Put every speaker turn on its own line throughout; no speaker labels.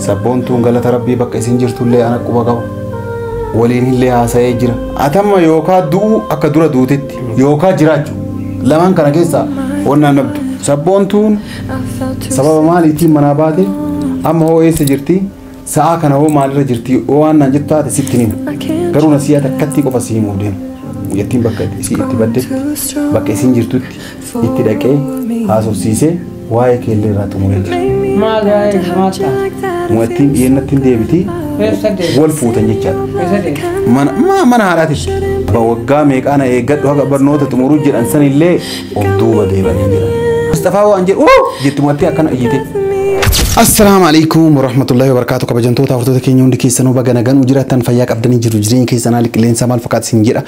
Sabontu galata rabbii bakka isin jirtullee ana quba qaba. Waliin illee haasa'ee jira. Atamma yookaan du'u akka dura duutetti yookaan jiraachuu lamaan kana keessa wannaan nabdu. Sabontuun sababa maaliitiin manaa baate amma hoo eessa jirti sa'a kana hoo maalirra jirti waan naan jettu taate sitti himu. Garuu nasiyaa takkatti qofa si himuu deemu. Yettiin bakka itti badde bakka isin jirtutti itti dhaqee haasofsiisee waa'ee keellee irraa xumuree jira.
Maal waa'ee maata?
Mu'attiin dhiyeennatti hin deebiti wal fuutan jechaadha. Mana haadhaatitti. Waggaa meeqaana eeggadhu haga barnoota xumuruu jedhan sanillee of duuba deebanii jiran. Mustafaa waan jedhu jetti mu'attii akkana iyyite. Assalamu alaikum warahmatullahi wabarakatuh. Kabajamtoota hordoftoota keenya hundi keessanuu baga nagaan jiraattan fayyaa qabdanii jiru jireenya keessanaa qilleensa maal fakkaata isin jedha.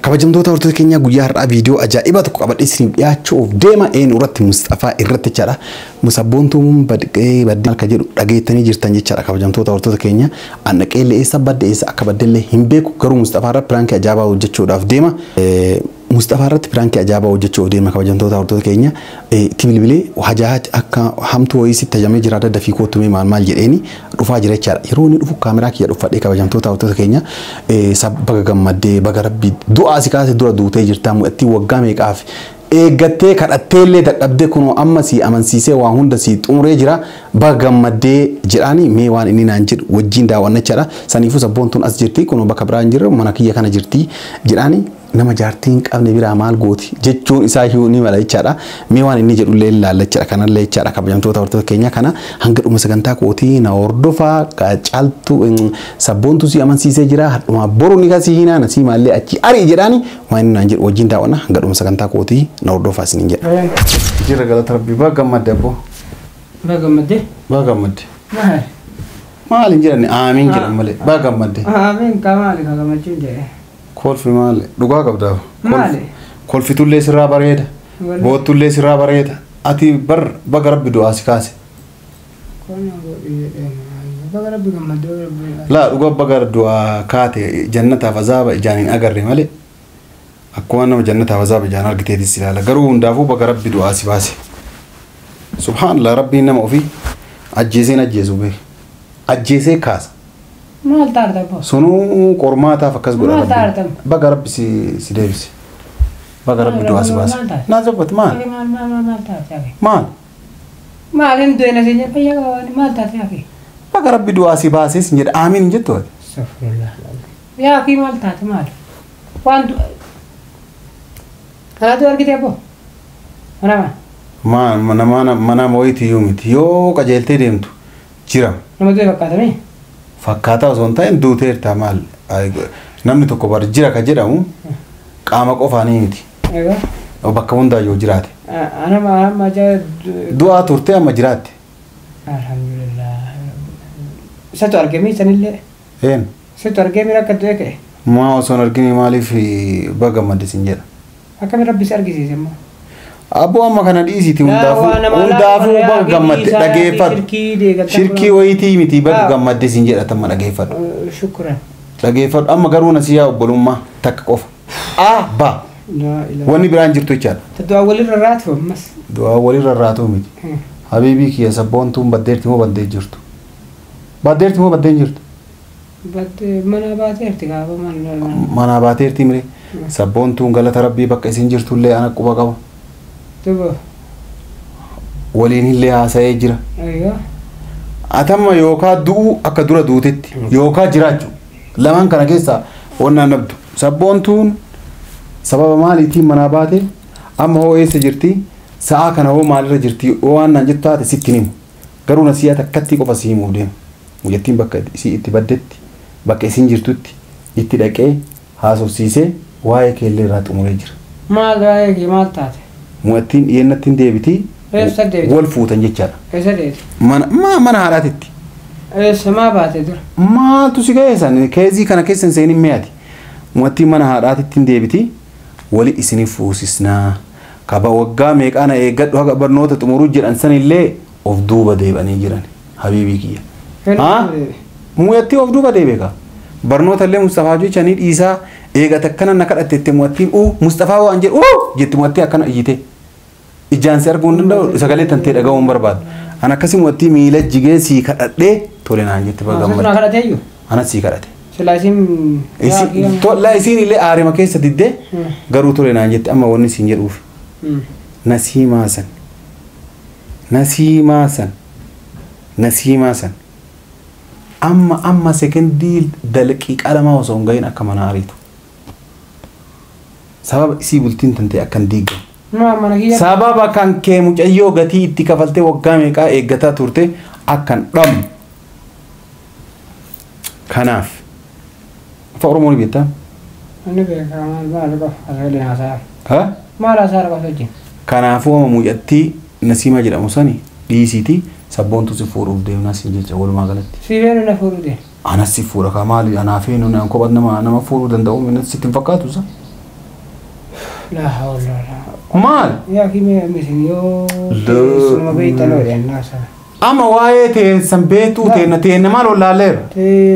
Kabajamtoota hordoftoota keenya guyyaa har'aa viidiyoo ajaa'ibaa tokko qabadhee isin dhiyaachuuf deema irratti Mustafaa irratti jechaadha. Sabontuun badqee akka jedhu dhageettanii jirtan jechaadha. Kabajamtoota hordoftoota keenya annaqeellee eessa badde eessa akka baddellee hin beeku garuu Mustafaa irratti piraankii ajaa'ibaa hojjechuudhaaf deema. Mustafaa irratti piraankii ajaa'ibaa hojjechuuf deema kabajamtoota hordoftoota keenya itti bilbilee hajaa akka hamtuu wayii tajamee jira adda fi kootumee maal jedheeni dhufaa jira jechaadha. Yeroo inni dhufu kaameraa kiyya dhuffadhee kabajamtoota hordoftoota keenya baga gammaddee baga rabbii du'aa si kaase dura duutee jirtaa mu'attii waggaa meeqaaf eeggattee kadhatteellee dadhabdee kunoo amma si amansiisee waan hunda si xumuree jira baga gammaddee jedhaani mee waan inni naan jedhu wajjin daawwannachaadha. Saniifuu Sabontuun as jirti kunoo bakka biraa hin jirre mana kiyya kana jirti jedhaani. Nama jaartiin qabne biraa maal gooti jechuun isaa hiyyuu ni mala jechaadha. Mee waan inni jedhullee ilaallachaadha kanallee jechaadha kabajamtoota hordoftoota keenya kana hanga dhuma sagantaa kootii na hordofaa caaltu Sabontu si amansiisee jira hadhuma boru ni kasii hina na si maallee achi ari jedhaani waan inni naan jedhu wajjin daawwanna hanga dhuma sagantaa kootii na hordofaa isin jedha. Jira galata rabbii baga gammadde abbo.
Baga gammadde?
Baga gammadde. Maal hin jedhani amiin jedhan malee baga gammadde.
Amiin kamaali baga gammachuun jedhe.
Kolfi maal dhugaa qabdaa?
Maali?
Kolfitullee sirraa bareeda. Boottullee sirraa bareeda. Ati bar baga rabbi du'aa si kaase.
Baga rabbi gammaddee.
Laa dhugaa baga du'aa kaate jannataaf azaaba ijaan hin agarre malee. Akkuma nama jannataaf azaaba ijaan argiteetis ilaala. Garuu hundaafuu baga rabbi du'aa si baase. Subhaanallah rabbiin nama ofii ajjeeseen ajjeesu beeku. Ajjeesee kaasa.
Maal taartamo?
Sunu qormaataaf akkas godha rabbi. Baga rabbi si deebise. Baga rabbi du'aa si baase. Naa sobbati maal?
Maal taarte?
Maal?
Maal hin du'e na seenya fayyaa qabaani maal taarte hafi?
Baga rabbi du'aa si baase sin jedha amiin hin jettu ati.
Safrullah. Yaa fi maal taate maal? Waan kanaatu argite abbo?
Mana mooyitii yoo miti yoo qajeeltee deemtu jira.
Nama du'e fakkaatamee?
Fakkaataa osoo hin ta'in duuteerta maal namni tokko bar jira ka jedhamu qaama qofaanii miti. Bakka hundaa yoo jiraate.
Amma
du'aa turte amma jiraatte.
Alhamdulillah. Isatu argamee sanillee.
Een.
Isatu argamee akka du'e ka'e.
Maa osoo hin argine maaliif baga gammadde sin jedha.
Akkamiin rabbi si argisiise immoo.
Abbo amma kana dhiisiti hundaafuu baga gammadde dhageeffadhu. Shirkii wayitii miti baga gammadde sin jedha tamma dhageeffadhu.
Shukran.
Dhageeffadhu amma garuu nasiyaa obbolummaa takka qofa. Ba. Wanni biraan jirtu jechaadha.
Du'aa walirra raatu ammas.
Du'aa walirra raatu miti. Habiibii kiyya Sabontuun baddeerti moo baddee jirtu? Baddeerti moo baddee jirtu?
Baddee mana baateerti gaafa
mana baateerti mire. Sabontuun galata rabbii bakka isin jirtullee ana quba qaba. Waliin illee haasa'ee jira. Atamma yookaan du'u akka dura duutetti yookaan jiraachuu lamaan kana keessa wannaan nabdu. Sabontuun sababa maaliitiin manaa baate amma hoo eessa jirti sa'a kana hoo maalirra jirti waan naan jettu taate sitti himu. Garuu nasiyaa takkatti qofa si himuuf deema. Mu'attiin bakka itti baddetti bakka isin jirtutti itti dhaqee haasofsiisee waa'ee keellee irraa xumuree jira.
Maal waa'ee maal taate?
Mu'attiin dhiyeennatti hin deebiti wal fuutan jechaadha.
Eessa deeti?
Mana haadhaatitti.
Eessa maa baate dura?
Maaltu si keessan keezii kana keessa hin seenin mee'ati. Mu'attiin mana haadhaatitti hin deebiti wali isiniif fuusisnaa. Kaba waggaa meeqaana eeggadhu haga barnoota xumuruu jedhan sanillee of duuba deebanii jiran habiibii kiyya. Mu'attii of duuba deebeeka. Barnoota illee Mustafaa jechanii dhiisaa eegata akkana na kadhatte mu'attiin Mustafaa waan jedhu jetti mu'attii akkana iyyite. Ijaan si arguu hin danda'u sagalee tantee dhaga'uu hin barbaadu. An akkasii mu'attii miila jigee sii kadhadhee tole naan jette
Sirna
bagammadde.
kadhatee iyyuu.
Anas sii kadhate.
Silaasin
Tola isiin illee aarima keessa diddee garuu tole naan jette amma wanni siin jedhuuf. Nasiimaa san. Amma sekendii daqiiqaa lamaa osoo hin gahin akka mana ariitu. Sababa isii bultiin tantee akkan diigamu. Sababa kan kee mucayyoo gatii itti kafaltee waggaa meeqaa eeggataa turte akkan dhamu. Kanaaf afaan Oromoo ni beektaa?
Inni beekaa maal qofa asirratti haasa'a.
Haa?
Maal haasa'a qofa wajjin?
Kanaafuu amma mucattii Nasiimaa jedhamu sani dhiisiitii Sabboontu si fuudhuuf deemnaa siin jecha walumaa galatti.
Siifeen na fuudhuu deema.
Anas si fuudha kaa maali anaafee nuni an kophat nama fuudhuu danda'u minas sitti hin fakkaatu sa?
La hawla.
Maal?
Yaa kimee misin yoo suma beektan ooleen naasa.
Amma waa'ee teensan beektuu teenna maal ollaalleera?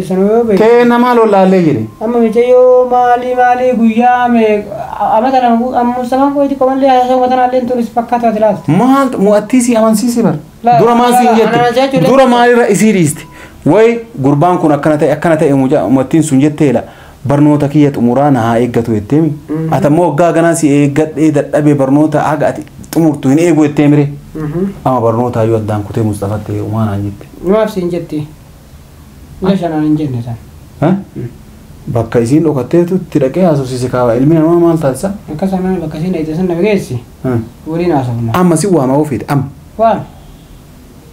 Sanoo beektu.
Teenna maal ollaallee jedhe?
Amma michayyoo maali guyyaa mee amata nama Mustafaan qoyti qomallee haasaa watanaallee turis fakkaatu ati laaltu.
Maal mu'attii si amansiisi bara? Dura maal siin jette? Dura maalirra isii dhiiste? Way gurbaan kun akkana ta'e mu'attiin sun jetteedha. Barnoota kiyya xumuraa na haa eeggatu jetteemi. Atammoo waggaa ganaa si eeggadhee dadhabee barnoota haga ati xumurtu hin eegu jetteemire. Ama barnoota yoo addaan kutee Mustafaatti uumaanaan jette.
Maaf siin jetti? Ila shanaan hin jenne san.
Bakka isiin dhokatteetu itti dhaqee haasofsiise kaawaa ilmi namaa maal taasisa?
Akka sanaan bakka isiin dhaqxe san nama geessi. Waliin haasofna.
Amma si waama ofiidha amma.
Waam.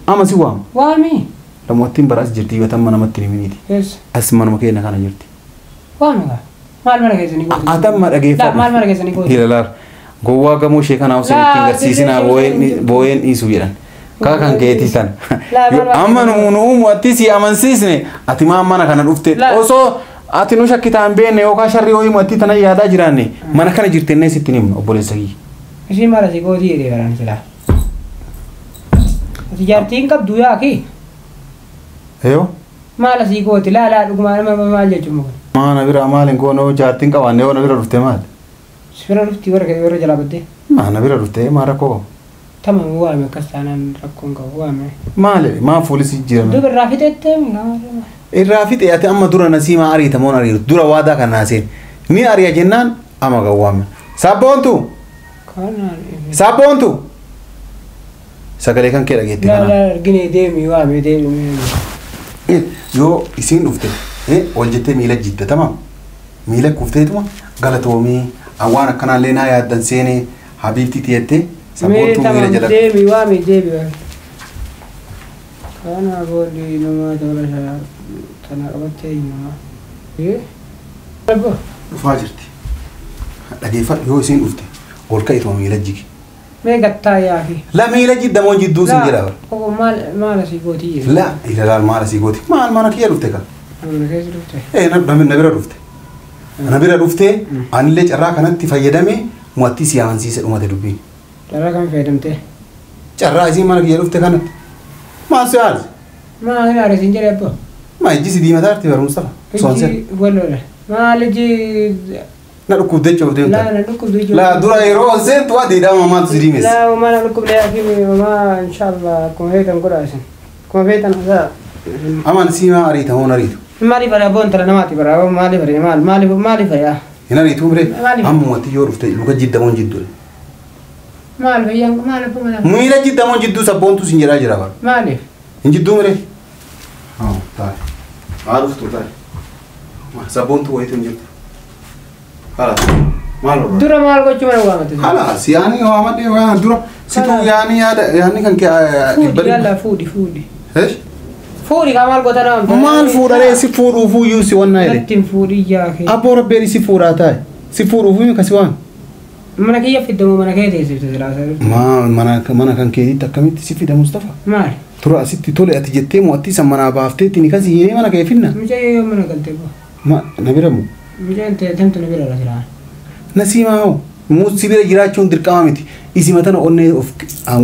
Amma si waama.
Waami.
Lammoottiin bara as jirti yoo tamma namatti ni miniiti.
Yes.
As manuma keenya kana jirti.
Waami gaa. Maal mana keessanii gooti?
Atamma dhageeffadha.
Maal mana keessanii gooti?
Hilalaar. Gowwaa gamoo ishee kanaa osoo ittiin garsiisinaa boo'een dhiisu jedhan. Kaa kan keetii san. Amma nu'uu ati si amansiisne ati maan mana kana dhufte osoo ati nu shakkitaan beenne yookaan sharri ho'i mu'attii tana yaadaa jiraanne mana kana jirtennee sitti himna obboleessa kiyya.
Isiin maal asii gootii jedhee garaan silaa. Ati jaartiin qabdu yaaki?
Eeyoo.
Maal asii gooti laalaa dhugumaa nama maal jechuun kun?
Maana bira maalin goonoo jaartiin qabaannee oona bira dhufte maali?
Bira dhufti warra jalaa baddee?
Maana bira dhufte maa rakkoo qabu?
Tama waame akkas taanaan rakkoon qabu waame.
Maali maa fuulisi jirama?
Duuba irraa fixettee
irraa fixe ati amma dura Nasiimaa ariitamoon ariitu dura waadaa kan naaseen ni ari'a jennaan amma gawwaame. Sabboontu! Sabboontu! Sagalee kan kee dhageetti kana.
Laala argine deemi waame deemi.
Yoo isiin dhufte ol jettee miila jidda tamam miila kufteetuma galatoomii awwaan akkanaallee naa yaaddan seenee habiibti tiyettee sabboontuu miila jala.
Deemi waame deemi waame. Kana boodii namaa tola tana qabattee namaa.
Dhufaa jirti. Dhageeffadhu yoo isiin dhufte ol ka'ituma miila jigi.
Mee gattaa yaafi.
La miila jiddamoon jidduu sin jedha.
Maal asii gootii jedhu.
La ilaalaal maal asii gooti. Maal mana kiyya dhufte kan.
Mana keessa dhufte.
Na bira dhufte. Na bira dhufte anillee carraa kanatti fayyadame mu'attii si amansiise dhumate dubbiin.
Carraa kan fayyadamte.
Carraa isiin mana kiyya dhufte kanatti. Maal si haali?
Maal hin haali siin jedhe abbaa?
Ma ijji si diimataa jirti bara Mustafa.
Ijji walloodha. Maal ijji
na dhukkubdee coofdee
la na dhukkubdee coofdee
la dura yeroo seentu waa diidaa mamaatu si diimes.
La mana dhukkubdee akimi mama inshallah kuma feetan godhaasin. Kuma feetan asaa.
Aman Nasiimaa ariita hoon ariitu.
Maali bara boon tala namaati bara maali bara maali fayyaa.
Hin ariitu mire amma wanti yoo dhufte luka jiddamoon jidduu.
Maal fayyaa maal abbuma.
Miila jiddamoon jidduu sabboontu sin jedhaa jira bara.
Maaliif?
Hin jidduu mire. Haa taa'e. Haa dhuftu taa'e. Sabboontu wayitu hin jirtu. Maal
dura maal gochuu mana waamate?
Halas yaani waamadhe waan dura situ yaani kan
yalla fuudi. Fuudi ka maal goota nama.
Maal fuudharee si fuudhuuf iyyuu si wannaa jedhe.
Ittiin fuudhii yaake.
Abboo rabbeeni si fuudhaa taa'e. Si fuudhuuf iyyuu kasi waan.
Mana kiyya fiddamu mana kee teessifte silaasa.
Mana kan keetitti akkamitti si fida Mustafa?
Maal?
Tura asitti tole ati jettee mu'attii san manaa baafteetti ni kasi hiyee mana kee finna.
Mucayyoo yoo mana galtee boo.
Na bira mu.
Mucayyoo tamtu na bira la silaa.
Nasiimaa hoo muusi bira jiraachuun dirqama miti. Isi matana onnee of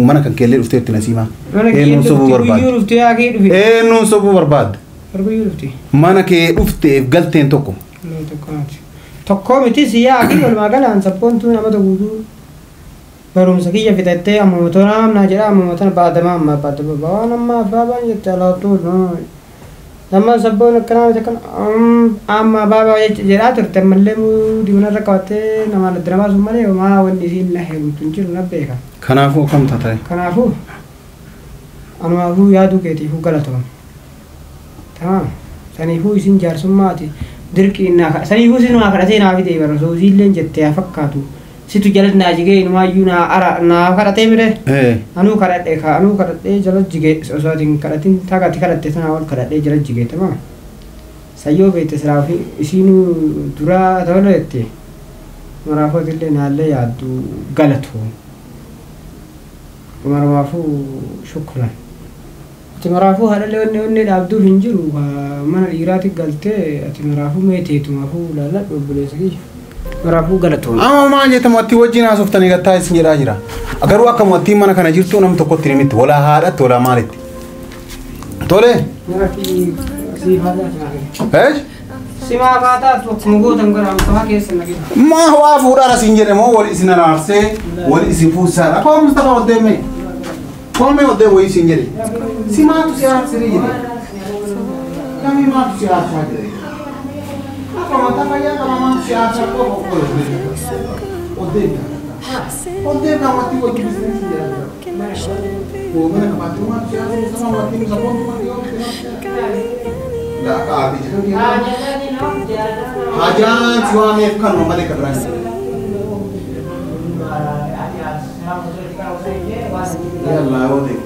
mana kan keellee dhufteetti Nasiimaa. Eenyuun sobuu barbaadde? Eenyuun sobuu barbaadde? Mana kee dhufteef galteen tokko.
Tokko miti siyaa fi walumaa galaan sabboontuu namata guutuu barumsa kiyya fixattee amma motora amnaa jedha amma motora baadamaa amma baadama waan amma abbaa baan jette alaattuu Nama sabboon akkanaa kan amma baabaa jedhaa turte mallee diimana irra qabattee nama adda baasu malee homaa wanni isiin na heerumtu hin jiru na beeka.
Kanaafuu akkam taate?
Kanaafuu anumaafuu yaaduu keetiifuu galatoom. Tamaa saniifuu isin jaarsummaati dirqii naa saniifuu isin maa kadhatee naa fidee bara soo isiilleen jettee haa fakkaatu. Situ jalat naa jigee inumayyuu naa kadhatee mire. Anuu kadhadhee jalat jigee osootiin kadhatiin tagaatti kadhatte sanaa wal kadhadhee jalat jigee tamaa. Sayyoo beekte siraa fi isiinuu duraa ta'uu jettee maraafotillee naallee yaaddu galatu. Marmaafuu shukran. Ati maraafuu haadhalee onnee dhaabduuf hin jiru mana dhiiraatti galtee ati maraafuu meeteetumaafuu laalladhu obboleessa kiyya. Maraafuu galatoon.
Amma maal jettan watti wajjin haasoftanii gattaa isin jedhaa jira. Agaruu akka wattiin mana kana jirtu nam tokkotti himitti walaa haadhatti walaa maalitti. Tole.
Simaa baataa mugoota gara ammaa keessa nagina.
Maa waa fuudhaa isin jedhe moo wal isin araarsee wal isin fuusaadha. Akkoo Mustafa oddeemme. Koomee oddee wayii isin jedhe. Simaatu si aarsirii jedhe. Namni maatu si aarsaa jedhe. Mata kaya kalau siapa kok Odeh mati buat bisnis dia. Mana kemati mati sama mati Sabontu mati. Dah kali jadi. Hajan suami kan mau balik ke Belanda. Ya Allah, odeh.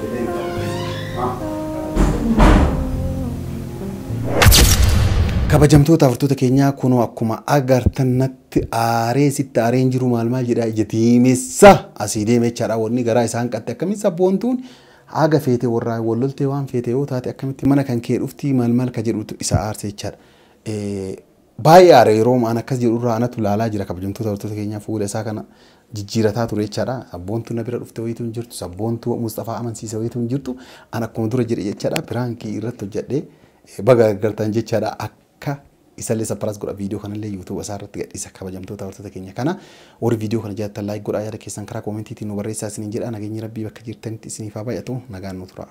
Kabajamtoota afartoota keenyaa kunoo akkuma agartan natti aaree sitti aareen jiru maal jedhaa ijatiimessa asii deemee jechaadha wanni garaa isaan qatte akkamitti Sabontuun haga feete warraa walloltee waan feete yoo taate akkamitti mana kan kee dhuftii maal ka jedhutu isa aarsee jechaadha. Baay'ee aaree yeroo maan akkas jedhurraa anatu laalaa jira kabajamtoota afartoota keenyaa fuula isaa kana jijjiirataa ture jechaadha. Sabontuu na bira dhufte wayitu hin jirtu Sabontuu Musxafaa amansiise wayitu hin jirtu an akkuma dura jedhe jechaadha piraankii irratti hojjedhee baga gartan jechaadha. Akka isallee saparaas godha viidiyoo kanallee YouTube isaarratti gadhiisa kabajamtoota afartoota keenya kana warri viidiyoo kana jaallatan like godhaa yaada keessan karaa koomentiitiin nu barreessaa isiniin jedha nageenyi rabbii bakka jirtanitti isiniif haa baay'atu nagaan nu tura.